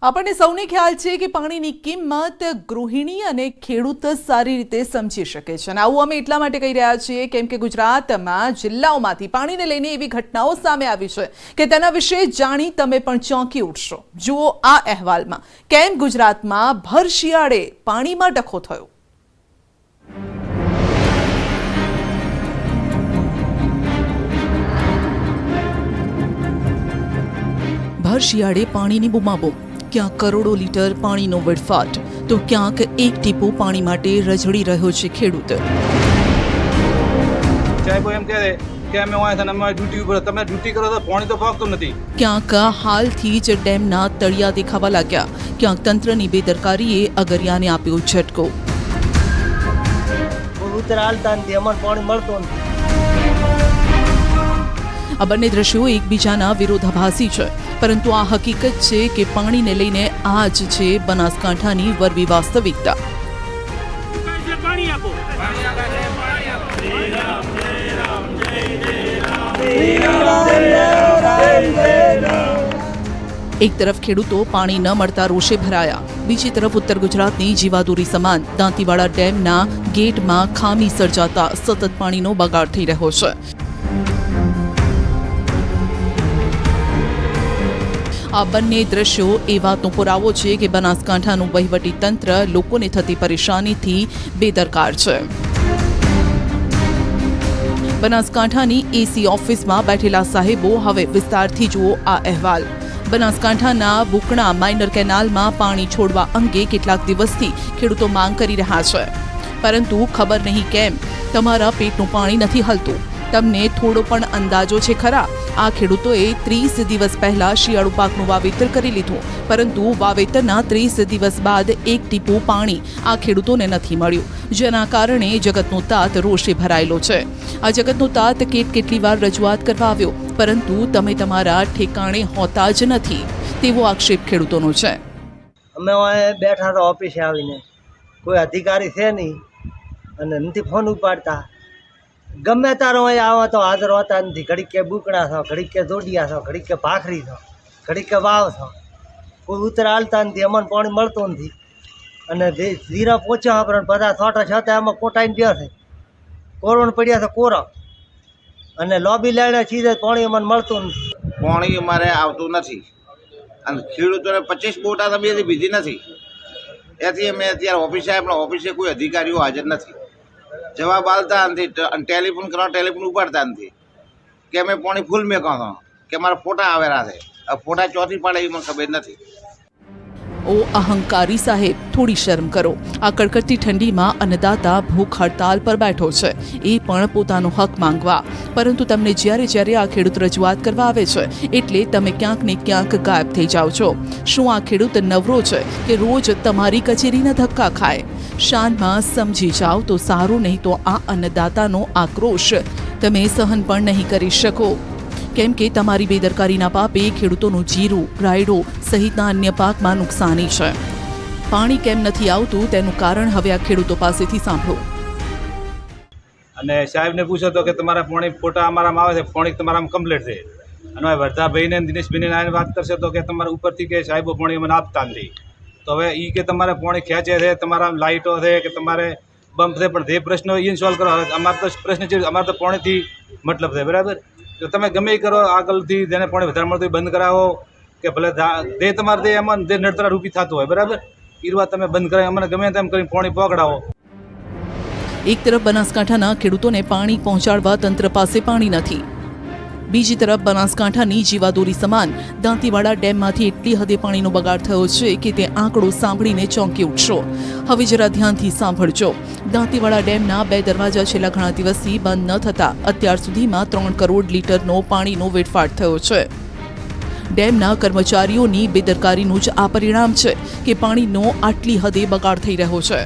આપણને સૌને ખ્યાલ છે કે પાણીની કિંમત ગૃહિણી અને ખેડૂત સારી રીતે સમજી શકે છે અને આવું અમે એટલા માટે કહી રહ્યા છીએ કેમ કે ગુજરાતમાં જિલ્લાઓમાંથી પાણીને લઈને એવી ઘટનાઓ સામે આવી છે કે તેના વિશે જાણી તમે પણ ચોંકી ઉઠશો। જુઓ આ અહેવાલમાં કેમ ગુજરાતમાં ભર શિયાળે પાણીમાં ડખો થયો। ભર શિયાળે પાણીની બૂમાબૂમ, ક્યાંક કરોડો લીટર પાણીનો વેડફાટ તો ક્યાંક એક ટીપું પાણી માટે રઝળી રહ્યો છે ખેડૂત। ક્યાંક હાલથી જ ડેમના તળિયા દેખાવા લાગ્યા, ક્યાંક તંત્રની બેદરકારીએ અગરિયાને આપ્યો ઝટકો। આ બંને દ્રશ્યો એકબીજાના વિરોધાભાસી છે, પરંતુ આ હકીકત છે કે પાણીને લઈને આ જ છે બનાસકાંઠાની વરવી વાસ્તવિકતા। એક તરફ ખેડૂતો પાણી ન મળતા રોષે ભરાયા, બીજી તરફ ઉત્તર ગુજરાતની જીવાદોરી સમાન દાંતીવાડા ડેમના ગેટમાં ખામી સર્જાતા સતત પાણીનો બગાડ થઈ રહ્યો છે। આ બંને દ્રશ્યો એ વાતનો પુરાવો છે કે બનાસકાંઠાનું વહીવટી તંત્ર લોકોને થતી પરેશાનીથી બેદરકાર છે। બનાસકાંઠાની એસી ઓફિસમાં બેઠેલા સાહેબો હવે વિસ્તારથી જુઓ આ અહેવાલ। બનાસકાંઠાના બુકણા માઇનર કેનાલમાં પાણી છોડવા અંગે કેટલાક દિવસથી ખેડૂતો માંગ કરી રહ્યા છે, પરંતુ ખબર નહીં કેમ તમારા પેટનું પાણી નથી હલતું। તમને થોડો પણ અંદાજો છે ખરા? આ ખેડૂતોએ 30 દિવસ પહેલા શિયાળુ પાકનું વાવેતર કરી લીધું, પરંતુ વાવેતરના 30 દિવસ બાદ એક ટીપું પાણી આ ખેડૂતોને નથી મળ્યું, જેના કારણે જગતનો તાત રોષે ભરાયેલો છે। આ જગતનો તાત કેટલી વાર રજૂઆત કરવા આવ્યો, પરંતુ તમે તમારા ઠેકાણે હોતા જ નથી, તેવો આક્ષેપ ખેડૂતોનો છે। અમે બેઠા તો ઓફિસે આવીને કોઈ અધિકારી છે નહીં અને નથી ફોન ઉપાડતા। ગમે તારો અહીં આવો તો હાજર હોતા નથી। ઘડીક કે બુકણા છો, ઘડીક કે જોડિયા છો, ઘડીક કે ભાખરી છો, ઘડીક કે વાવ છો, કોઈ ઉત્તર હાલતા નથી, અમને પાણી મળતું નથી। અને ધીરા પોચ્યા આપણે બધા છોટા છતાં એમાં કોટાઈને ગયા છે, કોરોણ પડ્યા છે કોરા, અને લોબી લાડ્યા છીએ પાણી અમને મળતું નથી। પાણી અમારે આવતું નથી અને ખેડૂતોને 25 બોટા તબિયત બીજી નથી, એથી અમે અત્યારે ઓફિસે આવ્યા, પણ ઓફિસે કોઈ અધિકારીઓ હાજર નથી, જવાબ આલતા નથી, ટેલિફોન કરવા ટેલિફોન ઉપાડતા નથી કે અમે પાણી ફૂલ મેકો છો કે મારા ફોટા આવેલા છે। ફોટા ચોથી પાડે એ મને ખબર નથી। ઓ અહંકારી સાહેબ, થોડી શરમ કરો। આ કડકડતી ઠંડીમાં અન્નદાતા ભૂખ હડતાલ પર બેઠો છે, એ પણ પોતાનો હક માંગવા, પરંતુ તમને જ્યારે આ ખેડૂત રજૂઆત કરવા આવે છે એટલે તમે ક્યાંક ને ક્યાંક ગાયબ થઈ જાઓ છો। શું આ ખેડૂત નવરો છે કે રોજ તમારી કચેરીના ધક્કા ખાય? શાનમાં સમજી જાઓ તો સારું, નહીં તો આ અન્નદાતાનો આક્રોશ તમે સહન પણ નહીં કરી શકો, કેમ કે તમારી બેદરકારીના પાપે ખેડૂતોનું જીરું, રાયડો સહિતના અન્ય પાકમાં નુકસાની છે। પાણી કેમ નથી આવતું તેનું કારણ હવે આ ખેડૂતો પાસેથી સાંભળો। અને સાહેબને પૂછો તો કે તમારા પાણી ફોટા અમારામાં આવે છે, પાણી તમારામાં કમ્પ્લીટ છે, અને વર્ધાભાઈને દિનેશભાઈને આવીને વાત કરશે તો કે તમારા ઉપરથી કે સાહેબો પાણી અમને આપતા નથી। તો હવે એ કે તમારે પાણી ખેંચે છે, તમારા લાઇટો છે કે તમારે બમ્પ છે, પણ જે પ્રશ્ન એ સોલ્વ કરો। હવે અમારે તો પ્રશ્ન છે, અમારે તો પાણીથી મતલબ છે, બરાબર? તો તમે ગમે કરો, આગળથી જેને પાણી વધારે મળતું હોય બંધ કરાવો, કે ભલે જે તમારે એમાં જે નડતરા રૂપી થતું હોય, બરાબર, એ વાત તમે બંધ કરાવી, અમને ગમે તેમ કરીને પાણી પકડાવો। એક તરફ બનાસકાંઠાના ખેડૂતોને પાણી પહોંચાડવા તંત્ર પાસે પાણી નથી, બીજી તરફ બનાસકાંઠાની જીવાદોરી સમાન દાંતીવાડા ડેમમાંથી એટલી હદે પાણીનો બગાડ થયો છે કે તે આંકડો સાંભળીને ચોંકી ઉઠશો। હવે જરા ધ્યાનથી સાંભળજો। દાંતીવાડા ડેમના 2 દરવાજા છેલ્લા ઘણા દિવસથી બંધ ન થતા અત્યાર સુધીમાં 3 કરોડ લીટરનો પાણીનો વેડફાટ થયો છે। ડેમના કર્મચારીઓની બેદરકારીનું જ આ પરિણામ છે કે પાણીનો આટલી હદે બગાડ થઈ રહ્યો છે।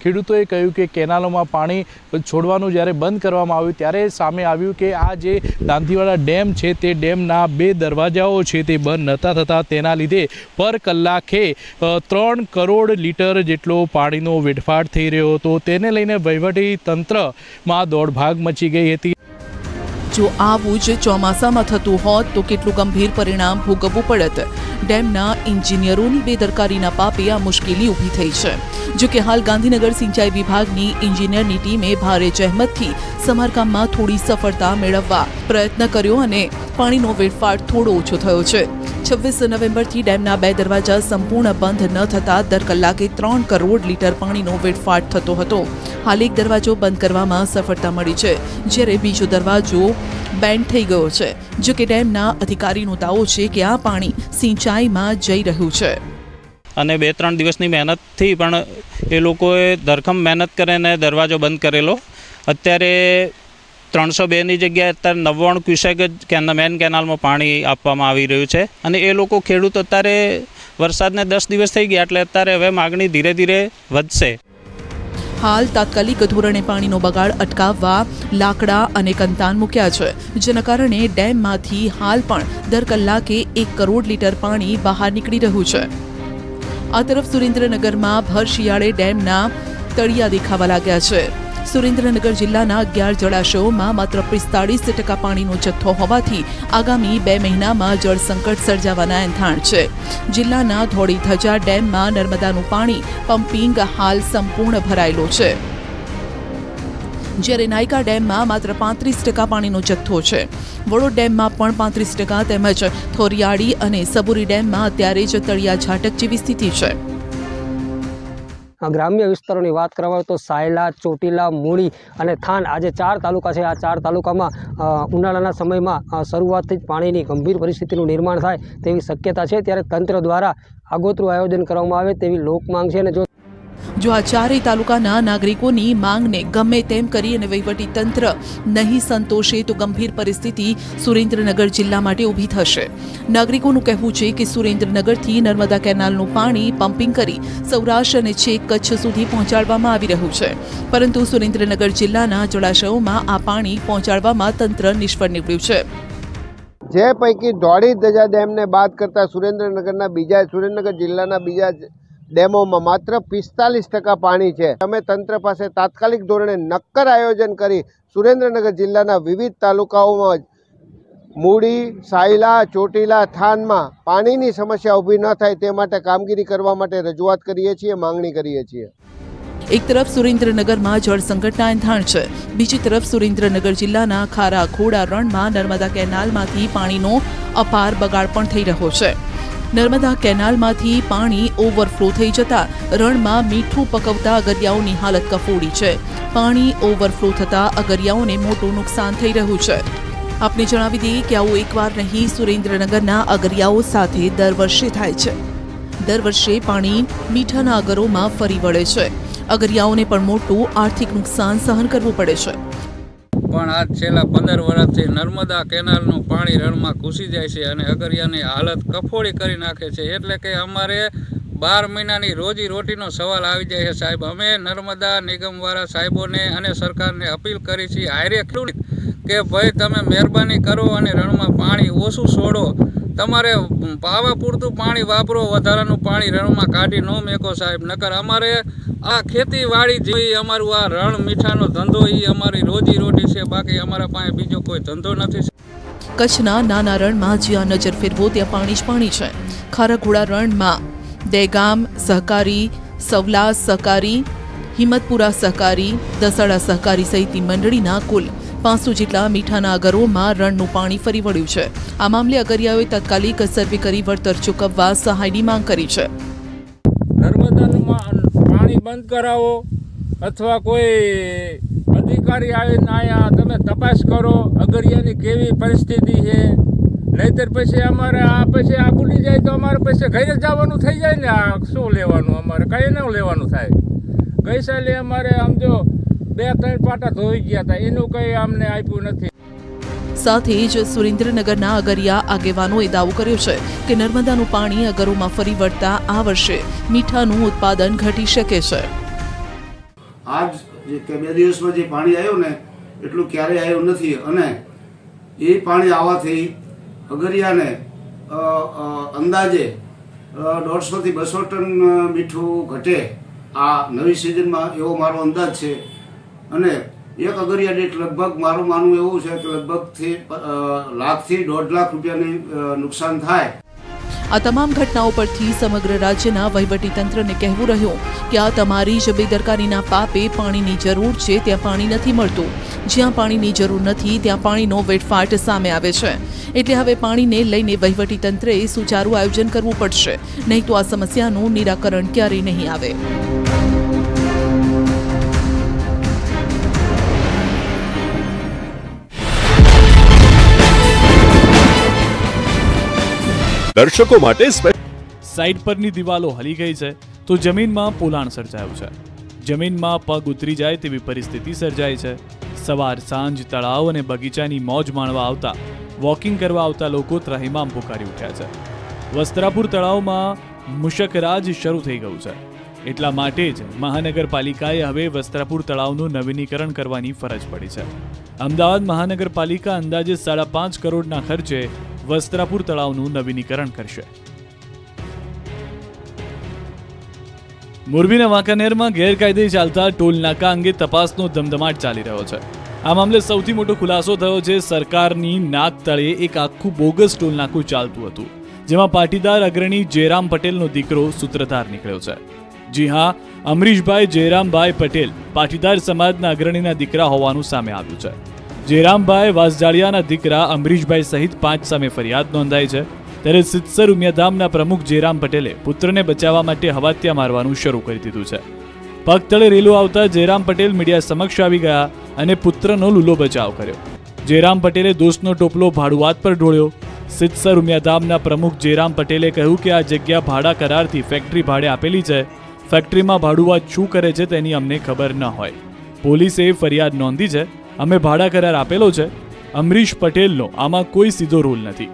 ખેડૂતોએ કહ્યું કે કેનાલોમાં પાણી છોડવાનું જ્યારે બંધ કરવામાં આવ્યું ત્યારે સામે આવ્યું કે આ જે દાંતીવાડા ડેમ છે તે ડેમના 2 દરવાજાઓ છે તે બંધ નહોતા થતા, તેના લીધે પર કલાકે 3 કરોડ લીટર જેટલો પાણીનો વેડફાટ થઈ રહ્યો હતો। તેને લઈને વહીવટી તંત્રમાં દોડભાગ મચી ગઈ હતી। જો આવું જ ચોમાસામાં થતું હોત તો કેટલું ગંભીર પરિણામ ભોગવવું પડત. ડેમના એન્જિનિયરોની બેદરકારીના પાપે આ મુશ્કેલી ઊભી થઈ છે. જો કે હાલ ગાંધીનગર સિંચાઈ વિભાગની એન્જિનિયરની ટીમે ભારે જહેમતથી સમારકામમાં થોડી સફળતા મેળવવા પ્રયત્ન કર્યો અને પાણીનો વેડફાટ થોડો ઓછો થયો છે. 26 નવેમ્બરથી ડેમના 2 દરવાજા સંપૂર્ણ બંધ ન થતાં દર કલાકે 3 કરોડ લીટર પાણીનો વેડફાટ થતો હતો. હાલ એક દરવાજો બંધ કરવામાં સફળતા મળી છે, જ્યારે બીજો દરવાજો બેન્ડ થઈ ગયો છે. જો કે ડેમના અધિકારીનો દાવો છે કે આ પાણી સિંચાઈમાં જઈ રહ્યું છે અને 2-3 દિવસની મહેનતથી પણ એ લોકોએ ધરખમ મહેનત કરીને દરવાજો બંધ કરેલો. અત્યારે 302ની જગ્યાએ અત્યારે 99 ક્યુસેક જ મેન કેનાલમાં પાણી આપવામાં આવી રહ્યું છે અને એ લોકો ખેડૂત અત્યારે વરસાદને 10 દિવસ થઈ ગયા એટલે અત્યારે હવે માગણી ધીરે ધીરે વધશે. હાલ તાત્કાલિક ધોરણે પાણીનો બગાડ અટકાવવા લાકડા અને કંતાન મૂક્યા છે, જેના કારણે ડેમમાંથી હાલ પણ દર કલાકે 1 કરોડ લીટર પાણી બહાર નીકળી રહ્યું છે. આ તરફ સુરેન્દ્રનગરમાં ભર શિયાળે ડેમના તળિયા દેખાવા લાગ્યા છે. સુરેન્દ્રનગર જિલ્લાના 11 જળાશયોમાં માત્ર 45% પાણીનો જથ્થો હોવાથી આગામી 2 મહિનામાં જળ સંકટ સર્જાવાના એંધાણ છે. જિલ્લાના ધોળી ધજા ડેમમાં નર્મદાનું પાણી પમ્પિંગ હાલ સંપૂર્ણ ભરાયેલો છે, જ્યારે નાયકા ડેમમાં માત્ર 35% પાણીનો જથ્થો છે. વડોદ ડેમમાં પણ 35% તેમજ થોરિયાળી અને સબુરી ડેમમાં અત્યારે જ તળિયા ઝાટક જેવી સ્થિતિ છે. ગ્રામ્ય વિસ્તારોની વાત કરવા તો સાયલા, ચોટીલા, મૂળી અને થાન આ જે 4 તાલુકા છે, આ 4 તાલુકામાં ઉનાળાના સમયમાં શરૂઆતથી જ પાણીની ગંભીર પરિસ્થિતિનું નિર્માણ થાય તેવી શક્યતા છે. ત્યારે તંત્ર દ્વારા આગોતરું આયોજન કરવામાં આવે તેવી લોકમાંગ છે. અને જો આ 4 તાલુકાના નાગરિકોની માંગને ગમે તેમ કરી અને વહીવટી તંત્ર નહીં સંતોષે તો ગંભીર પરિસ્થિતિ સુરેન્દ્રનગર જિલ્લા માટે ઊભી થશે. નાગરિકોનું કહેવું છે કે સુરેન્દ્રનગરથી નર્મદા કેનાલનું પાણી પમ્પિંગ કરી સૌરાષ્ટ્ર અને છેક કચ્છ સુધી પહોંચાડવામાં આવી રહ્યું છે, પરંતુ સુરેન્દ્રનગર જિલ્લાના જળાશયોમાં આ પાણી પહોંચાડવામાં તંત્ર નિષ્ફળ નીવડ્યું છે. જે પૈકી ધોળી ધજા ડેમને બાદ કરતા સુરેન્દ્રનગર જિલ્લાના બીજા ડેમોમાં માત્ર 45% પાણી છે. અમે તંત્ર પાસે તાત્કાલિક ધોરણે નક્કર આયોજન કરી સુરેન્દ્રનગર જિલ્લાના વિવિધ તાલુકાઓમાં મૂળી, સાયલા, ચોટીલા, થાનમાં પાણીની સમસ્યા ઊભી ન થાય તે માટે કામગીરી કરવા માટે રજૂઆત કરીએ છીએ, માંગણી કરીએ છીએ. એક તરફ સુરેન્દ્રનગરમાં જળ સંકટના એંધાણ છે, બીજી તરફ સુરેન્દ્રનગર જિલ્લાના ખારા ખોડા રણમાં નર્મદા કેનાલમાંથી પાણીનો અપાર બગાડ પણ થઈ રહ્યો છે. નર્મદા કેનાલમાંથી પાણી ઓવરફ્લો થઈ જતા રણમાં મીઠું પકવતા અગરિયાઓની હાલત કફોડી છે. પાણી ઓવરફ્લો થતા અગરિયાઓને મોટું નુકસાન થઈ રહ્યું છે. આપને જણાવી દઈએ કે આવું એકવાર નહીં, સુરેન્દ્રનગરના અગરિયાઓ સાથે દર વર્ષે થાય છે. દર વર્ષે પાણી મીઠાના અગરોમાં ફરી વળે છે. અગરિયાઓને પણ મોટું આર્થિક નુકસાન સહન કરવું પડે છે. પણ આજ છેલ્લા 15 વર્ષથી નર્મદા કેનાલનું પાણી રણમાં ઘૂસી જાય છે અને અગરિયાની હાલત કફોડી કરી નાખે છે. એટલે કે અમારે 12 મહિનાની રોજી રોટીનો સવાલ આવી જાય છે. સાહેબ, અમે નર્મદા નિગમવાળા સાહેબોને અને સરકારને અપીલ કરી છે હારે કે ભાઈ તમે મહેરબાની કરો અને રણમાં પાણી ઓછું છોડો. તમારે પાવા પૂરતું પાણી વાપરો, વધારાનું પાણી રણમાં કાઢી ન મેકો સાહેબ. નકર અમારે આ ખેતીવાડી જેવી અમારું આ રણ મીઠાનો ધંધો એ અમારી રોજી રોટી છે, બાકી અમારા પાસે બીજો કોઈ ધંધો નથી. કચ્છના નાના રણમાં જ્યાં નજર ફેરવો ત્યાં પાણી જ પાણી છે. ખારાખોડા રણમાં દહેગામ સહકારી, સવલાસ સહકારી, હિંમતપુરા સહકારી, દસાડા સહકારી સહિતની મંડળીના કુલ 500 જેટલા મીઠાના અગરોમાં રણનું પાણી ફરી વળ્યું છે. આ મામલે અગરિયાઓએ તાત્કાલિક સર્વે કરી વળતર ચૂકવવા સહાયની માંગ કરી છે. નર્મદાનું પાણી બંધ કરાવો અથવા કોઈ અધિકારી આવીને અહીંયા તમે તપાસ કરો અગરિયાની કેવી પરિસ્થિતિ છે. નહીંતર પછી અમારે આ ભૂલી જાય તો અમારે પછી ઘરે જવાનું થઈ જાય ને. આ શું લેવાનું, અમારે કંઈ ન લેવાનું થાય. ગઈ સાલે અમારે આમ જો 2-3 પાટા ધોઈ ગયા હતા, એનું કંઈ અમને આપ્યું નથી. સાથે જ સુરેન્દ્રનગરના અગરિયા આગેવાનોએ દાવો કર્યો છે કે નર્મદાનું પાણી અગરોમાં ફરી વળતા આ વર્ષે મીઠાનું ઉત્પાદન ઘટી શકે છે. આજ જે 2 દિવસમાં જે પાણી આવ્યું ને એટલું ક્યારેય આવ્યું નથી અને એ પાણી આવવાથી અગરિયાને અંદાજે 150 થી 200 ટન મીઠું ઘટે આ નવી સિઝનમાં, એવો મારો અંદાજ છે. અને એક અગરિયા દીઠ લગભગ મારું માનવું એવું છે કે લગભગથી લાખથી 1.5 લાખ રૂપિયાની નુકસાન થાય. આ તમામ ઘટનાઓ પરથી સમગ્ર રાજ્યના વહીવટીતંત્રને કહેવું રહ્યું કે આ તમારી જ બેદરકારીના પાપે પાણીની જરૂર છે ત્યાં પાણી નથી મળતું, જ્યાં પાણીની જરૂર નથી ત્યાં પાણીનો વેડફાટ સામે આવે છે. એટલે હવે પાણીને લઈને વહીવટીતંત્રએ સુચારું આયોજન કરવું પડશે, નહીં તો આ સમસ્યાનું નિરાકરણ ક્યારેય નહીં આવે. દર્શકો માટે સાઈડ પરની દિવાલો હલી ગઈ છે તો જમીનમાં પોલાણ સર્જાયું છે. જમીનમાં પગ ઉતરી જાય તેવી પરિસ્થિતિ સર્જાઈ છે. સવાર સાંજ તળાવ અને બગીચાની મોજ માણવા આવતા, વોકિંગ કરવા આવતા લોકો ત્રાહિમામ પુકારી ઉઠ્યા છે. વસ્ત્રાપુર તળાવમાં મુશકરાજ શરૂ થઈ ગયું છે. એટલા માટે જ મહાનગરપાલિકાએ હવે વસ્ત્રાપુર તળાવનું નવીનીકરણ કરવાની ફરજ પડી છે. અમદાવાદ મહાનગરપાલિકા અંદાજે 5.5 કરોડના ખર્ચે વસ્ત્રાપુર તળાવનું નવીનીકરણ કરશે. મોરબીના વાંકાનેરમાં ગેરકાયદે ચાલતા ટોલ નાકા અંગે તપાસનો ધમધમાટ ચાલી રહ્યો છે. આ મામલે સૌથી મોટો ખુલાસો થયો છે. સરકારની નાક તળે એક આખું બોગસ ટોલ નાકું ચાલતું હતું, જેમાં પાટીદાર અગ્રણી જયરામ પટેલનો દીકરો સૂત્રધાર નીકળ્યો છે. જી હા, અમરીશભાઈ જયરામભાઈ પટેલ પાટીદાર સમાજના અગ્રણીના દીકરા હોવાનું સામે આવ્યું છે. જયરામભાઈ વાસજાળિયાના દીકરા અમરીશભાઈ સહિત 5 સામે ફરિયાદ નોંધાઈ છે. ત્યારે સિત્સર ઉમિયાધામના પ્રમુખ જયરામ પટેલે પુત્રને બચાવવા માટે હવાત્યા મારવાનું શરૂ કરી દીધું છે. પગ તળે રેલો આવતા જયરામ પટેલ મીડિયા સમક્ષ આવી ગયા અને પુત્રનો લૂલો બચાવ કર્યો. જયરામ પટેલે દોષનો ટોપલો ભાડુઆત પર ઢોળ્યો. સિત્સર ઉમિયાધામના પ્રમુખ જયરામ પટેલે કહ્યું કે આ જગ્યા ભાડા કરારથી ફેક્ટરી ભાડે આપેલી છે. ફેક્ટરીમાં ભાડુઆત શું કરે છે તેની અમને ખબર ન હોય. પોલીસે ફરિયાદ નોંધી છે. અમે ભાડા કરાર આપેલો છે. અમરીશ પટેલનો આમાં કોઈ સીધો રોલ નથી.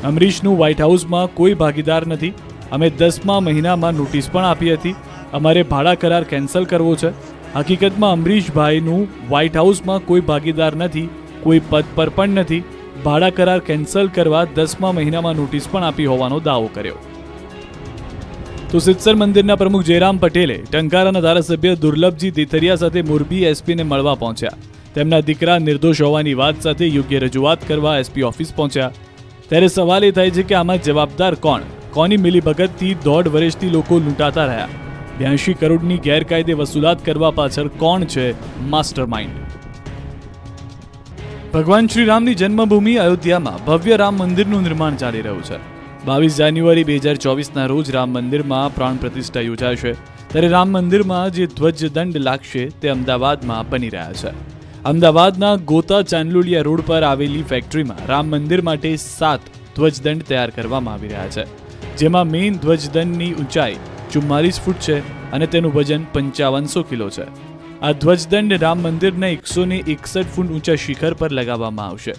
અમરીશનું વ્હાઇટ હાઉસમાં કોઈ ભાગીદાર નથી. અમે 10મા મહિનામાં નોટિસ પણ આપી હતી. અમારે ભાડા કરાર કેન્સલ કરવો છે. હકીકતમાં અમરીશભાઈનું વ્હાઇટ હાઉસમાં કોઈ ભાગીદાર નથી, કોઈ પદ પર પણ નથી. ભાડા કરાર કેન્સલ કરવા 10મા મહિનામાં નોટિસ પણ આપી હોવાનો દાવો કર્યો. તો સિત્સર મંદિરના પ્રમુખ જયરામ પટેલે ટંકારાના ધારાસભ્ય દુર્લભજી દેથરિયા સાથે મોરબી એસપીને મળવા પહોંચ્યા. તેમના દીકરા નિર્દોષ હોવાની વાત સાથે યોગ્ય રજૂઆત કરવા એસપી ઓફિસ પહોંચ્યા. ત્યારે સવાલ એ થાય છે કે આમાં જવાબદાર કોણ? કોની મિલીભગતથી 1.5 વર્ષથી લોકો લૂંટાતા રહ્યા? 82 કરોડની ગેરકાયદે વસૂલાત કરવા પાછળ કોણ છે માસ્ટર માઇન્ડ? ભગવાન શ્રીરામની જન્મભૂમિ અયોધ્યામાં ભવ્ય રામ મંદિરનું નિર્માણ ચાલી રહ્યું છે. 22 જાન્યુઆરી 2024ના રોજ રામ મંદિરમાં પ્રાણ પ્રતિષ્ઠા યોજાશે. ત્યારે રામ મંદિરમાં જે ધ્વજદંડ લાગશે તે અમદાવાદમાં બની રહ્યા છે. અમદાવાદના ગોતા ચાંદલોડિયા રોડ પર આવેલી ફેક્ટરીમાં રામ મંદિર માટે 7 ધ્વજદંડ તૈયાર કરવામાં આવી રહ્યા છે, જેમાં મેઇન ધ્વજદંડની ઊંચાઈ 44 ફૂટ છે અને તેનું વજન 5500 કિલો છે. આ ધ્વજદંડ રામ મંદિરના 161 ફૂટ ઊંચા શિખર પર લગાવવામાં આવશે,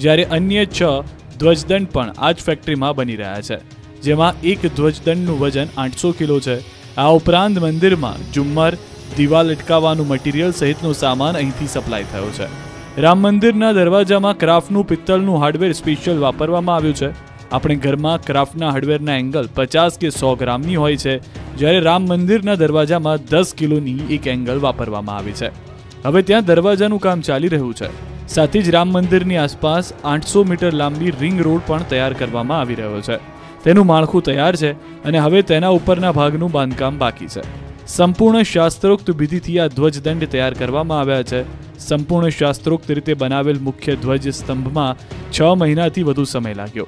જ્યારે અન્ય 6 ધ્વજદંડ પણ આ જ ફેક્ટરીમાં બની રહ્યા છે, જેમાં એક ધ્વજદંડનું વજન 800 કિલો છે. આ ઉપરાંત મંદિરમાં ઝુમ્મર, દિવાલ લટકાવવાનું મટીરિયલ સહિતનો સામાન અહીંથી સપ્લાય થયો છે. રામ મંદિરના દરવાજામાં ક્રાફ્ટનું પિત્તળનું હાર્ડવેર સ્પેશિયલ વાપરવામાં આવ્યું છે. આપણે ઘરમાં ક્રાફ્ટના હાર્ડવેરના એંગલ 50 કે 100 ગ્રામની હોય છે, જ્યારે રામ મંદિરના દરવાજામાં 10 કિલોની એક એંગલ વાપરવામાં આવી છે. હવે ત્યાં દરવાજાનું કામ ચાલી રહ્યું છે. સાથે જ રામ મંદિરની આસપાસ 800 મીટર લાંબી રિંગ રોડ પણ તૈયાર કરવામાં આવી રહ્યો છે. તેનું માળખું તૈયાર છે અને હવે તેના ઉપરના ભાગનું બાંધકામ બાકી છે. સંપૂર્ણ શાસ્ત્રોક્ત વિધિથી આ ધ્વજદંડ તૈયાર કરવામાં આવ્યા છે. સંપૂર્ણ શાસ્ત્રોક્ત રીતે બનાવેલ મુખ્ય ધ્વજ સ્તંભમાં 6 મહિનાથી વધુ સમય લાગ્યો.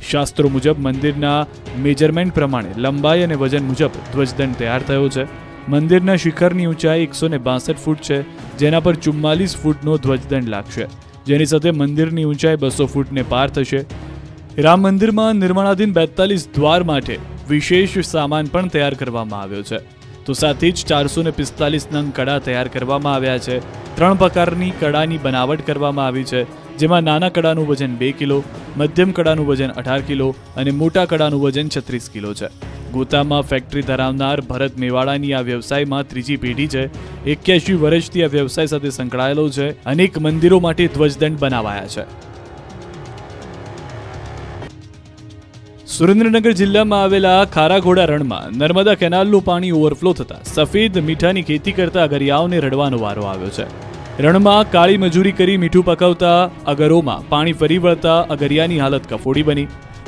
શાસ્ત્રો મુજબ મંદિરના મેજરમેન્ટ પ્રમાણે લંબાઈ અને વજન મુજબ ધ્વજદંડ તૈયાર થયો છે. મંદિરના શિખરની ઊંચાઈ 162 ફૂટ છે, જેના પર 44 ફૂટનો ધ્વજદંડ લાગશે, જેની સાથે મંદિરની ઊંચાઈ 200 ફૂટને પાર થશે. રામ મંદિરમાં નિર્માણાધીન 42 દ્વાર માટે વિશેષ સામાન પણ તૈયાર કરવામાં આવ્યો છે. તો સાથે જ 445 નંગ કડા તૈયાર કરવામાં આવ્યા છે. 3 પ્રકારની કડાની બનાવટ કરવામાં આવી છે, જેમાં નાના કડાનું વજન 2 કિલો, મધ્યમ કડાનું વજન 18 કિલો અને મોટા કડાનું વજન 36 કિલો છે. ગોતામાં ફેક્ટરી ધરાવનાર ભરત મેવાડાની આ વ્યવસાયમાં 3જી પેઢી છે. 81 વર્ષથી આ વ્યવસાય સાથે સંકળાયેલો છે. અનેક મંદિરો માટે ધ્વજદંડ બનાવાયા છે. સુરેન્દ્રનગર જિલ્લામાં આવેલા ખારાઘોડા રણમાં નર્મદા કેનાલનું પાણી ઓવરફ્લો થતાં સફેદ મીઠાની ખેતી કરતા અગરિયાઓને રડવાનો વારો આવ્યો છે. રણમાં કાળી મજૂરી કરી મીઠું પકવતા અગરોમાં પાણી ફરી વળતા અગરિયાની હાલત કફોડી બની।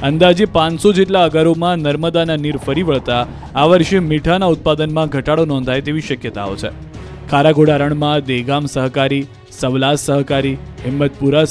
અંદાજે 500 જેટલા અગરોમાં નર્મદાના નીર ફરી વળતા આ વર્ષે મીઠાના ઉત્પાદનમાં ઘટાડો નોંધાય તેવી શક્યતાઓ છે। ખારાગોડા રણમાં દેગામ સહકારી, સવલાસ સહકારી, હિંમતપુરા